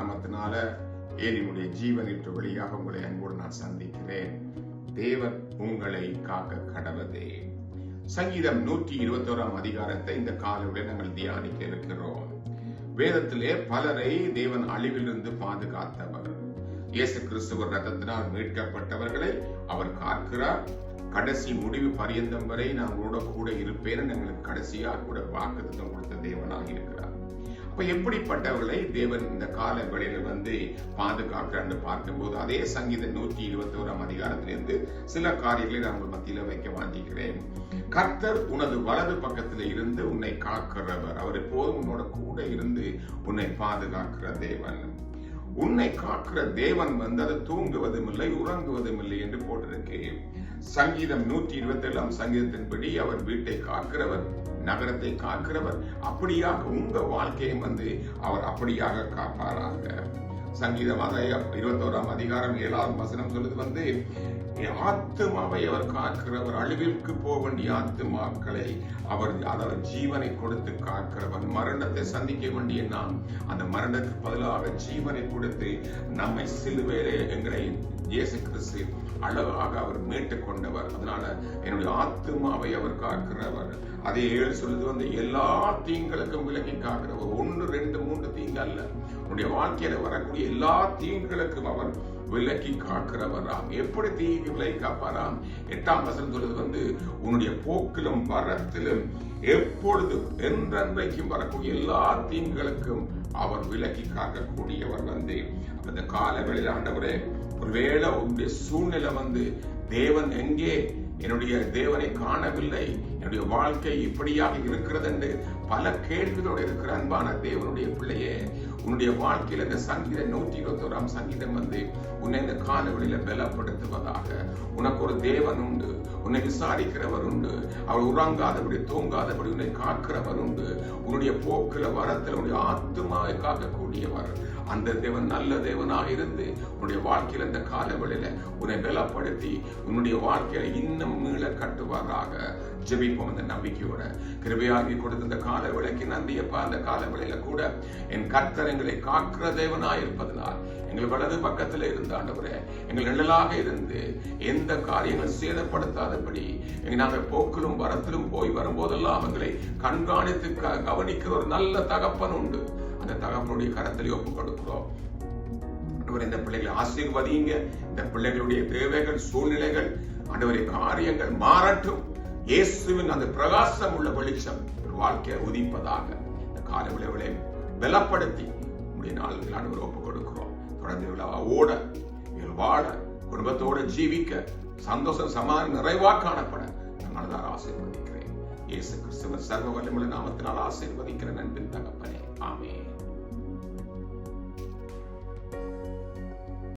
நாமத்தினால என்னுடைய ஜீவனிற்கு வழியாக உங்களை அன்போடு நான் சந்திக்கிறேன். தேவன் உங்களை காக்க கடவதே. சங்கீதம் 121 அதிகாரத்தை இந்த காலையில் நாங்கள் தியானிக்க இருக்கிறோம். வேதத்திலே பலரை தேவன் அழிவிலிருந்து பாதுகாத்தவர். இயேசு கிறிஸ்துவர் ரத்தத்தினால் மீட்கப்பட்டவர்களை அவர் காக்கிறார். கடைசி முடிவு பரியந்தம் வரை நான் உங்களோட கூட இருப்பேன். எங்களுக்கு கடைசியாக கூட வாக்குத்தத்தம் கொடுத்த தேவனாக இருக்கிறார். அப்ப எப்படிப்பட்டவர்களை தேவன் இந்த கால வேளையில பாதுகாக்கிறான்னு பார்க்கும்போது அதே சங்கீதம் 121 அதிகாரத்திலிருந்து சில காரியங்களை நான் உங்கள் மத்தியில வைக்க வாஞ்சிக்கிறேன். கர்த்தர் உனது வலது பக்கத்தில் இருந்து உன்னை காக்கிறவர். அவர் எப்போதும் உன்னோட கூட இருந்து உன்னை பாதுகாக்கிற தேவன். உன்னை காக்கிற தேவன் அது தூங்குவதும் இல்லை உறங்குவதும் இல்லை என்று போட்டிருக்கேன். சங்கீதம் 127 சங்கீதத்தின்படி அவர் வீட்டை காக்கிறவர், நகரத்தை காக்கிறவர். அப்படியாக உங்க வாழ்க்கையும் அவர் அப்படியாக காப்பாராக. சங்கீதம் 21 அதிகாரம் 7 வசனம் சொல்லுது ஆத்துமாவை அவர் காக்கிறவர். அழிவிற்கு போக வேண்டிய ஆத்துமாக்களை அவர் ஜீவனை கொடுத்து காக்கிறவர். மரணத்தை சந்திக்க வேண்டிய நாம் அந்த மரணத்துக்கு பதிலாக ஜீவனை கொடுத்து நம்மை சிலுவையிலே எங்களை இயேசு கிறிஸ்து அழகாக அவர் மீட்டுக் கொண்டவர். அதனால என்னுடைய ஆத்துமாவை அவர் காக்கிறவர். அதே 7 சொல்லுது எல்லா தீங்களுக்கும் விலக்கி காக்கிறவர். 1, 2, 3 தீங்கு அல்ல, உன்னுடைய வாழ்க்கையில வரக்கூடிய எல்லா தீங்களுக்கும் அவர் விலக்கி காக்கிறவராம். எப்படி தீங்கு விலக்கி காப்பாராம்? 8ஆம் வசனம் சொல்றது உன்னுடைய போக்கிலும் வரத்திலும் எப்பொழுது என்றென்றைக்கும் வரக்கூடிய எல்லா தீங்குகளுக்கும் அவர் விலக்கி காக்கக்கூடியவர். அந்த கால வேளையில ஆண்டவரே, ஒருவேளை உன்னுடைய சூழ்நிலை தேவன் எங்கே, என்னுடைய தேவனை காணவில்லை, என்னுடைய வாழ்க்கை இப்படியாக இருக்கிறது என்று பல கேள்விகளோடு இருக்கிற அன்பான தேவனுடைய பிள்ளையே, உன்னுடைய வாழ்க்கையில் இந்த சங்கீதம் 121 சங்கீதம் உன்னை இந்த காலவெளியில பலப்படுத்துவதாக. உனக்கு ஒரு தேவன் உண்டு, உன்னை விசாரிக்கிறவர் உண்டு, அவர் உறங்காதபடி தூங்காதபடி உன்னை காக்கிறவர் உண்டு. உன்னுடைய போக்கில வரத்தில் உன்னுடைய ஆத்துமாவை காக்கக்கூடியவர். அந்த தேவன் நல்ல தேவனாக இருந்து உன்னுடைய வாழ்க்கையில இந்த காலவெளியில உன்னை பலப்படுத்தி உன்னுடைய வாழ்க்கையில இன்னும் மீள கட்டுவாராக. ஜெபிப்போம் அந்த நம்பிக்கையோட. கிருபையாகி கொடுத்த இந்த கால விலைக்கு நன்றியப்பா. அந்த கால விலையில கூட என் கர்த்தர் எங்களை காக்கிற தேவனாய் இருப்பதனால் எங்கள் வலது பக்கத்துல இருந்த ஆண்டவரே, எங்கள் நிழலாக இருந்து எந்த காரியங்கள் சேதப்படுத்தாதபடி நாங்கள் போக்கிலும் வரத்திலும் போய் வரும்போதெல்லாம் எங்களை கண்காணித்து கவனிக்கிற ஒரு நல்ல தகப்பன் உண்டு. அந்த தகப்பனுடைய கரத்தில் ஒப்புக் கொடுக்கிறோம். இந்த பிள்ளைகளை ஆசீர்வதிங்க. இந்த பிள்ளைகளுடைய தேவைகள், சூழ்நிலைகள், ஆண்டவரே காரியங்கள் மாறட்டும். இயேசுவின் அந்த பிரகாசம் உள்ள வெளிச்சம் ஒரு வாழ்க்கையை உதிப்பதாக இந்த கால விளைவுகளை பலப்படுத்தி உடைய நாள்கள் ஆண்டவர் ஒப்புக் கொடுக்கிறோம். தொடர்ந்து ஓட வாழ, குடும்பத்தோட ஜீவிக்க, சந்தோஷம் சமாதானம் நிறைவாக காணப்பட நான் ஆசீர்வதிக்கிறேன். இயேசு கிறிஸ்துவின் சர்வ வல்லமையுள்ள நாமத்தினால் ஆசீர்வதிக்கிற நண்பின் தகப்பனே, ஆமென்.